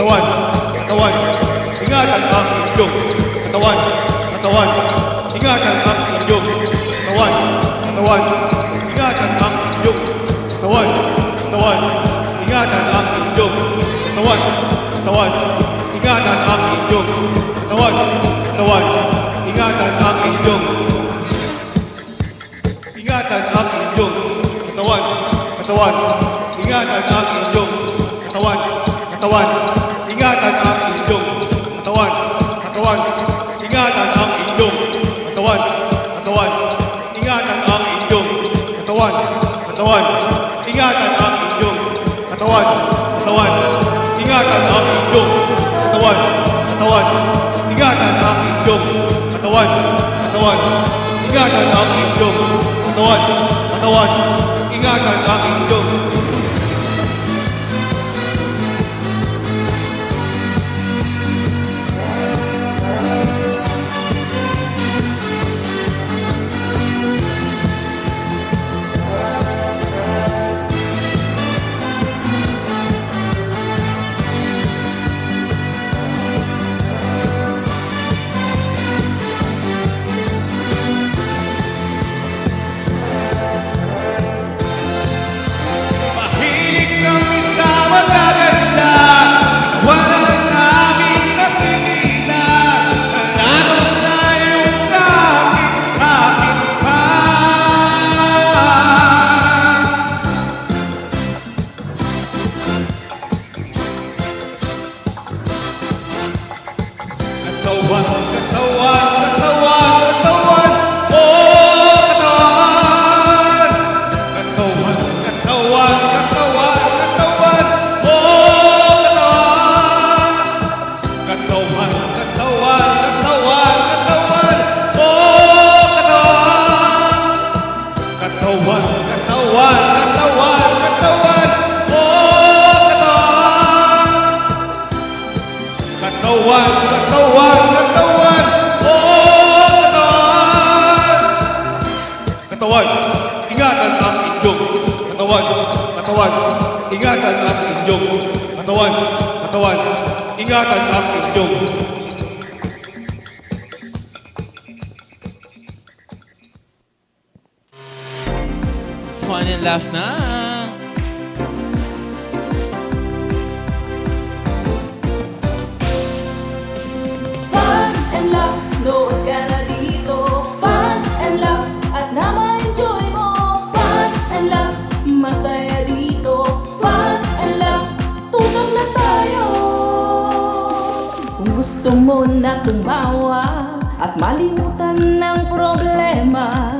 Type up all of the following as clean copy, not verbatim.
katawan, katawan, ingatan ang inyong katawan, katawan, ingatan ang inyong katawan, katawan, ingatan ang inyong katawan, katawan, ingatan ang inyong katawan, katawan, ingatan ang inyong katawan, katawan, ingatan ang inyong ingatan ang inyong katawan, katawan, ingatan ang inyong katawan, katawan, ingatan ang inyong katawan, katawan, ingatan ang inyong katawan, katawan, ingatan ang inyong katawan, katawan, ingatan ang inyong katawan, katawan, ingatan ang inyong katawan, katawan, ingatan ang inyong katawan, katawan, ingatan ang inyong katawan, katawan, ingatan ang inyong ingatan ang inyong katawan, katawan, ingatan ang inyong katawan, katawan, ingatan ang inyong Fun and laugh na. Fun and laugh, nood ka na dito. Fun and laugh, at na-ma-enjoy mo. Fun and laugh, masaya dito. Fun and laugh, tutok na tayo. Kung gusto mo na tumawa at malimutan ng problema,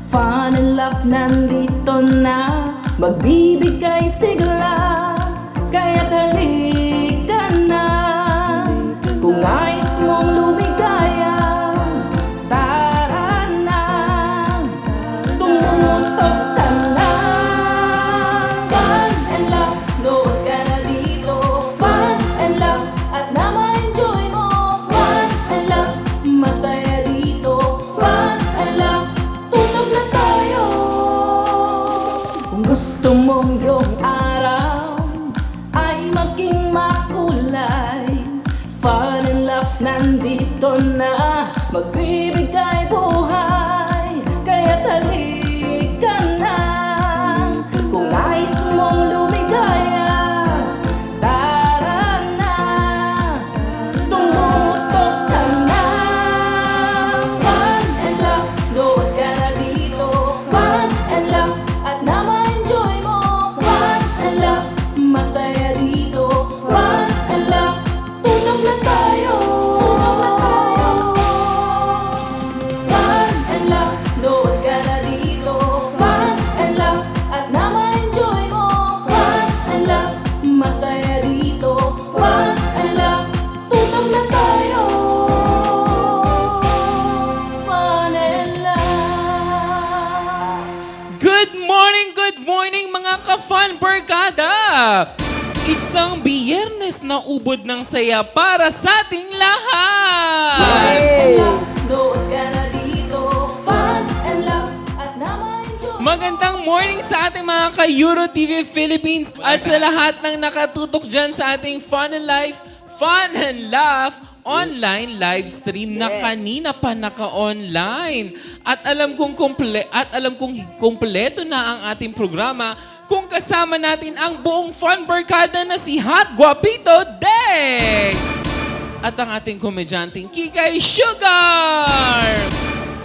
Fun and laugh nandito na, magbibigay sigla. Kaya't halika na, kung nais mong lumigaya, tara na, tumutok ka na. Fun and laugh, nood ka na dito. Fun and laugh, at na-ma-enjoy mo. Fun and laugh, masaya dito. Fun and laugh, tutok na tayo. Kung gusto mong iyong araw ay maging makulay, Fun and laugh nandito na, magbibigay buhay. Kaya't halika na, kung nais mong lumigaya, tara na, tumutok ka na. Fun and laugh, nood ka na dito. Fun and laugh, at na-ma-enjoy mo. Fun and laugh, masaya dito. Fun and laugh, tutok na tayo. Fun and laugh, nood ka na dito. Fun and laugh, at na-ma-enjoy mo. Fun and laugh, masaya dito. Fun and laugh, tutok na tayo. Fun and laugh. Good morning mga ka-fun barkada! Isang biyernes na ubod ng saya para sa ating lahat! Fun and laugh, nood ka na dito. Fun and laugh, at na-ma-enjoy Magandang morning sa ating mga ka-Euro TV Philippines at sa lahat ng nakatutok dyan sa ating Fun and Laugh online live stream na kanina pa naka-online. At alam kong kumpleto na ang ating programa kung kasama natin ang buong fun barkada na si Hot Guapito Dex at ang ating komedyanteng Kikay Sugar.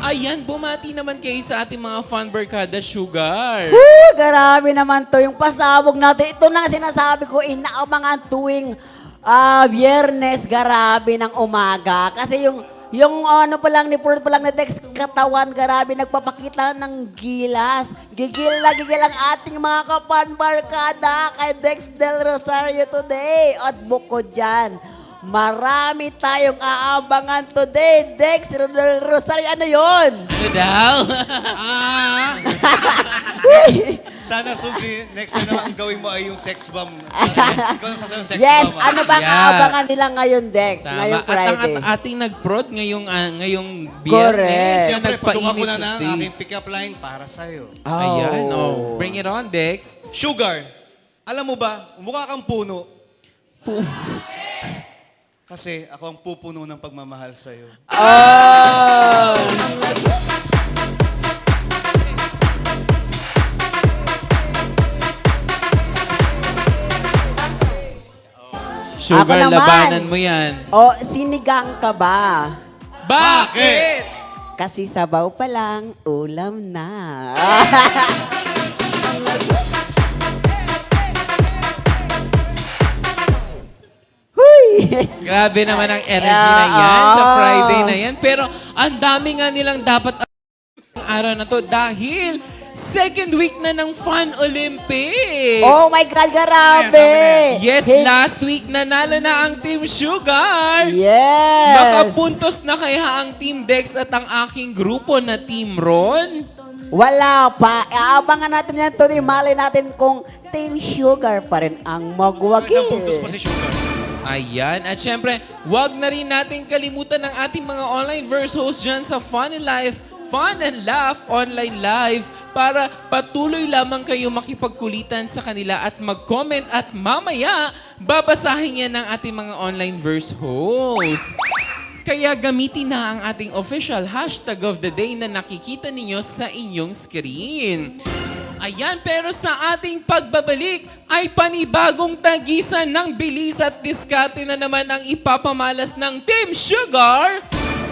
Ayan, bumati naman kayo sa ating mga fun barkada, Sugar. Woo! Grabe naman to. Yung pasabog natin. Ito na sinasabi ko, inaabangan tuwing Biyernes, grabe ng umaga. Kasi yung ano pa lang, ni Purl pa lang na Dex, katawan, grabe, nagpapakita ng gilas. Gigil ang ating mga kapan barkada kay Dex Del Rosario today. At bukod dyan, marami tayong aabangan today. Dex Del Rosario, ano yun? Ano daw? Sana Suzy, next time naman gawin mo ay yung sex bomb. Ikaw ang sasabi ng sex Yes, bomb. ano bang Yeah. aabangan nila ngayon, Dex? Tama. Ngayong At ang Friday. ating nag-prod ngayong Correct. Biyernes. Siyempre, pasukan ko nagpainit na sa ng stage. aking pick-up line para sa'yo. Ayan, oh. Bring it on, Dex. Sugar, alam mo ba, mukha kang puno. Kasi ako ang pupuno ng pagmamahal sa'yo. Oh! Sugar, Ako naman. labanan mo yan. O, sinigang ka ba? Bakit? Kasi sabaw pa lang, ulam na. Huy! Grabe naman ang energy na yan sa Yeah, Friday na yan. Pero ang dami nga nilang dapat ang araw na to dahil second week na ng Fun Olympics. Oh my God, grabe! Yes, Hey, last week nanalo na ang Team Sugar. Yes! Nakapuntos na kaya ang Team Dex at ang aking grupo na Team Ron? Wala pa. Aabangan natin yan today. Malay natin kung Team Sugar pa rin ang magwagi. Isang puntos pa si Sugar. Ayan. At syempre, wag na rin natin kalimutan ng ating mga online verse host dyan sa Fun and Laugh online live para patuloy lamang kayo makipagkulitan sa kanila at mag-comment at mamaya babasahin yan ng ating mga online verse host. Kaya gamitin na ang ating official hashtag of the day na nakikita ninyo sa inyong screen. Ayan, pero sa ating pagbabalik ay panibagong tagisan ng bilis at diskarte na naman ang ipapamalas ng Team Sugar,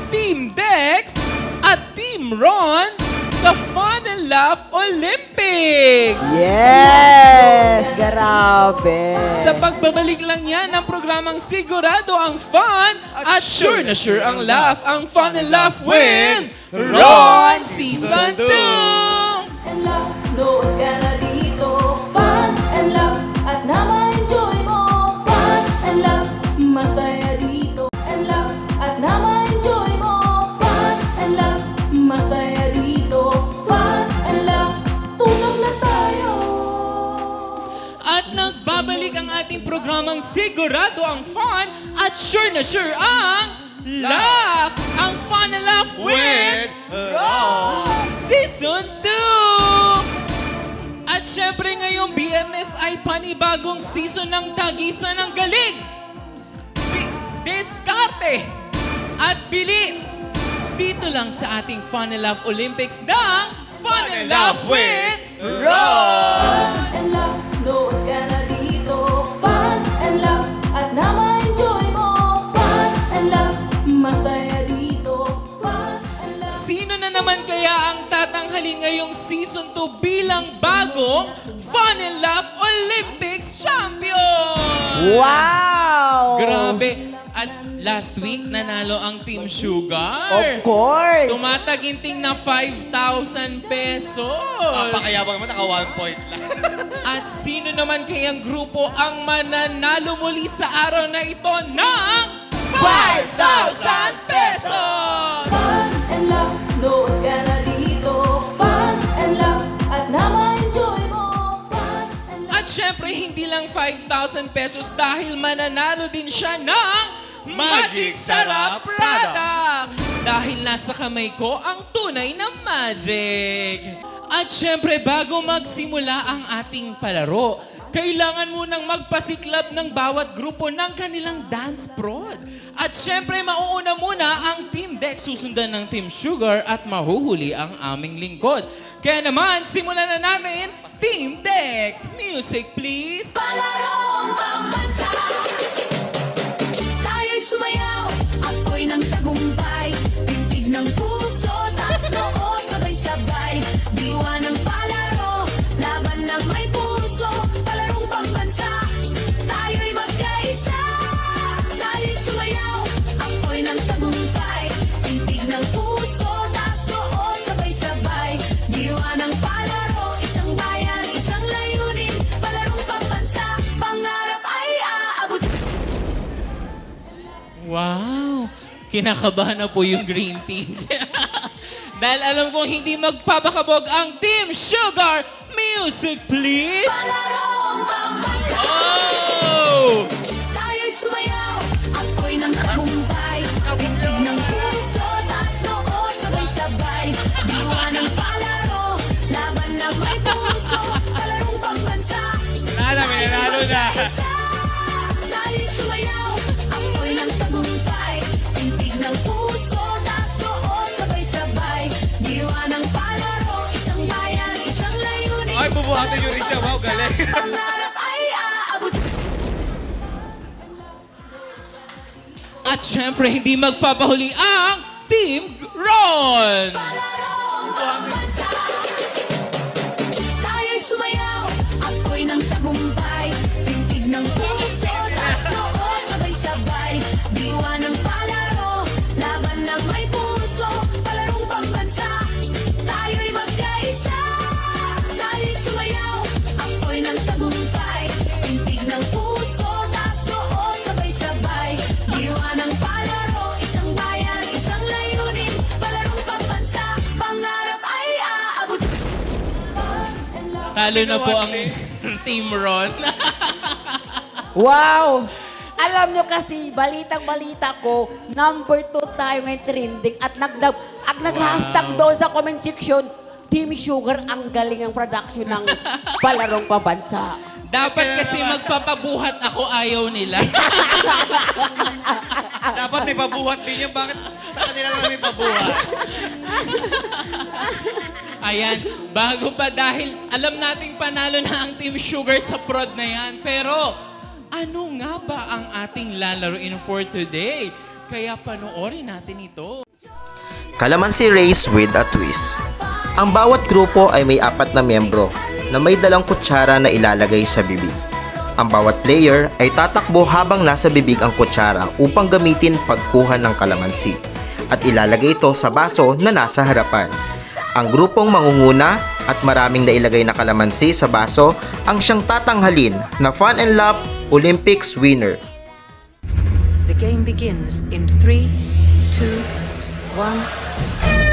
Team Dex, at Team Ron sa Fun and Laugh Olympics! Yes! Grabe! Sa pagbabalik lang yan ng programang sigurado ang fun at sure na sure ang laugh. Ang Fun and Laugh with Ron Season 2! and laugh, nood ka na dito. Fun and laugh, at na ma-enjoy mo. Fun and laugh, masaya dito. And laugh, at na ma-enjoy mo. Fun and laugh, masaya dito. Fun and laugh, tunog na tayo. At nagbabalik ang ating programang sigurado ang fun at sure na sure ang laugh. Ang Fun and Laugh with Season 2! At syempre ngayong Biyernes ay panibagong season ng tagisan ng galing, diskarte at bilis. Dito lang sa ating Fun and Laugh Olympics ng Fun and Laugh with Fun and laugh, nood ka na dito. Fun and laugh, at na ma-enjoy mo. Fun and laugh, masaya dito. Fun and laugh. Sino na naman kaya ang tatanghalin ngayong Season 2 bilang bagong Fun and Laugh Olympics Champion? Wow! Grabe. At last week, nanalo ang Team Sugar. Of course! Tumataginting na 5,000 pesos. Papakayabang naman, naka 1 point lang. At sino naman kayang grupo ang mananalo muli sa araw na ito ng 5,000 pesos? Fun and laugh, nood ka na dito. Fun and laugh, at na ma-enjoy mo. Fun and laugh. At syempre, hindi lang 5,000 pesos dahil mananalo din siya ng Magic Sarap product. Dahil nasa kamay ko ang tunay na magic. At syempre, bago magsimula ang ating palaro, kailangan munang magpasiklab ng bawat grupo ng kanilang dance prod. At syempre, mauuna muna ang Team Dex, susundan ng Team Sugar at mahuhuli ang aming lingkod. Kaya naman, simulan na natin, Team Dex! Music please! Palarong pambansa, tayo'y sumayaw, ako'y ng tagumpay, tintig ng puso, taas noo, sabay-sabay, diwa ng palaro, laban ng may puso, palarong pambansa, tayo'y magkaisa, tayo'y sumayaw, ako'y ng tagumpay, tintig ng puso, taas noo, sabay-sabay, diwa ng palaro, isang bayan, isang layunin, palarong pambansa, pangarap ay aabot. Wow! Kinakabahan na po yung green teams. Dahil alam kong hindi magpapakabog ang Team Sugar. Music please! Palarong pambansa, Oh! tayo'y sumayaw, ako'y ng tagumpay, tintig ng puso, taas noo, sabay-sabay, diwa ng palaro, laban ng may puso, palarong pambansa. Nanalo, may nanalo na. Tayo'y sumayaw, ako'y ng tagumpay, tintig ng puso, taas noo, sabay-sabay, diwa ng palaro, isang bayan, isang layunin. Ay, bubuhatin yung Risha. Wow, galing. Pangarap ay aabot. At syempre, hindi magpapahuli ang Team Ron! Palarong pambansa, tayo'y sumayaw, ako'y ng tagumpay, tintig ng puso, taas noo, sabay-sabay, diwa ng palaro, laban ng may puso, palarong pambansa, tayo'y magkaisa, tayo'y sumayaw, ako'y ng tagumpay, tintig ng puso, taas noo, sabay-sabay, diwa ng palaro, isang bayan, isang layunin, palarong pambansa, pangarap ay aabot. Talo na po ang Team Ron. Wow! Alam nyo kasi, balitang-balita ko, number 2 tayo ngayon trending at nag-hashtag doon sa comment section, Team Sugar, ang galing ng production ng Palarong Pambansa. Dapat kasi magpapabuhat ako, ayaw nila. Dapat may pabuhat din yan. Bakit sa kanila lang may pabuhat? Ayan, bago pa dahil alam nating panalo na ang Team Sugar sa prod na yan. Pero ano nga ba ang ating lalaroin for today? Kaya panoorin natin ito. Calamansi Race with a Twist. Ang bawat grupo ay may 4 na miyembro na may dalang kutsara na ilalagay sa bibig. Ang bawat player ay tatakbo habang nasa bibig ang kutsara upang gamitin pagkuha ng kalamansi at ilalagay ito sa baso na nasa harapan. Ang grupong mangunguna at maraming nailagay na kalamansi sa baso ang siyang tatanghalin na Fun and Laugh Olympics winner. The game begins in 3, 2, 1.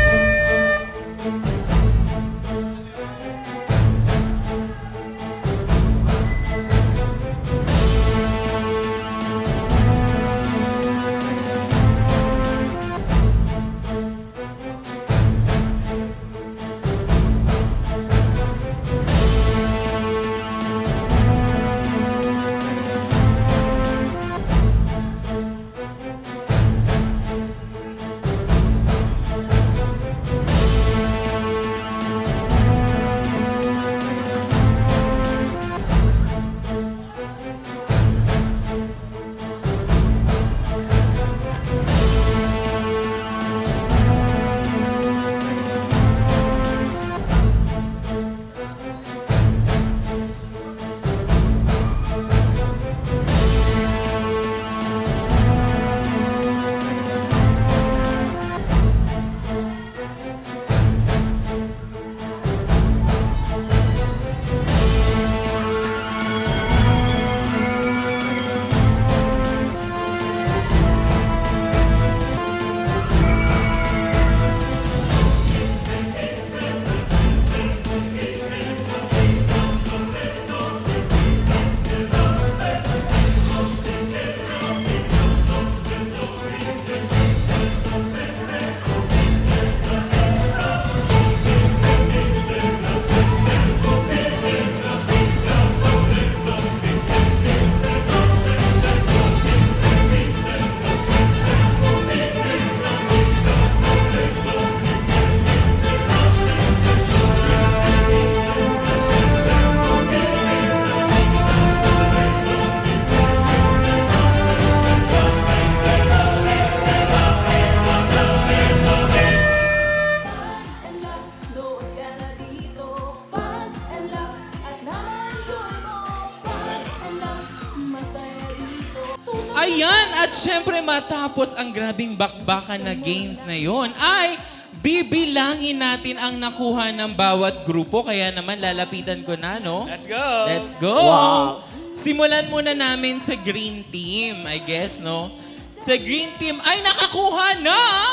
syempre matapos ang grabing bakbakan na games na yon ay bibilangin natin ang nakuha ng bawat grupo. Kaya naman lalapitan ko na, no? Let's go! Let's go! Wow. Simulan muna namin sa green team, I guess, no? Sa green team ay nakakuha ng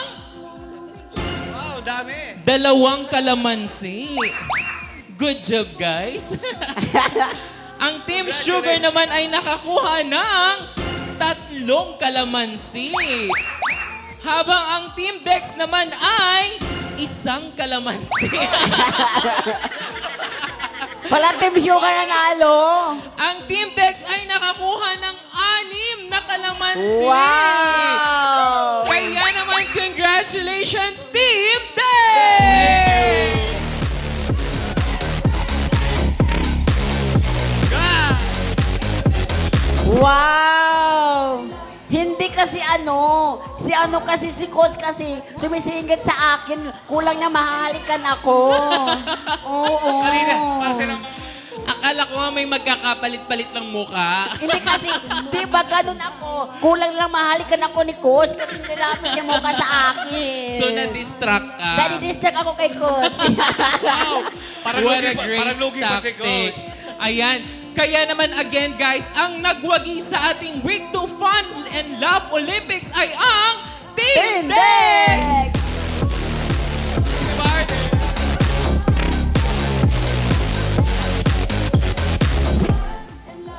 Wow, dami! 2 kalamansi. Good job, guys. Ang Team Sugar naman ay nakakuha ng 3 kalamansi. Habang ang Team Dex naman ay 1 kalamansi. Pala Team Sugar nanalo. Ang Team Dex ay nakakuha ng 6 na kalamansi. Wow! Kaya naman, congratulations, Team Dex! Wow! Hindi kasi si coach kasi sumisingit sa akin, kulang niya mahalikan ako. Oo. Kanina, para silang Akala ko nga may magkakapalit-palit ng muka. Hindi kasi, di ba ganun ako? Kulang lang mahalikan ako ni coach kasi nilapit niya mukha sa akin. So, na-distract ka. Nadi-distract ako kay coach. parang What lugi a pa, great parang lugi pa si tactic. Coach. Ayan. Kaya naman again guys, ang nagwagi sa ating Week 2 Fun and Laugh Olympics ay ang Team Dex! Tindex!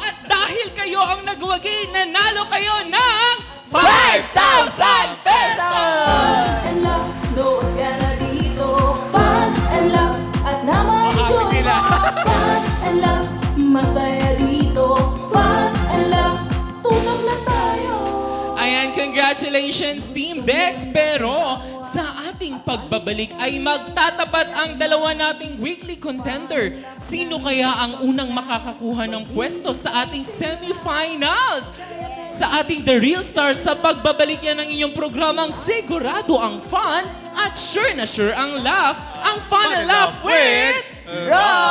At dahil kayo ang nagwagi, nanalo kayo ng 5,000 pesos! and laugh, noon ka na dito. Fun and laugh, at naman Happy enjoy sila. mo. Fun and laugh, masaya dito. Fun and laugh, tutok na tayo. Ayan, congratulations Team Dex! Pero sa ating pagbabalik ay magtatapat ang dalawa nating weekly contender. Sino kaya ang unang makakakuha ng pwesto sa ating semifinals? Sa ating The Real Stars sa pagbabalik yan ng inyong programang sigurado ang fun at sure na sure ang laugh. Ang fun and laugh with... Roy!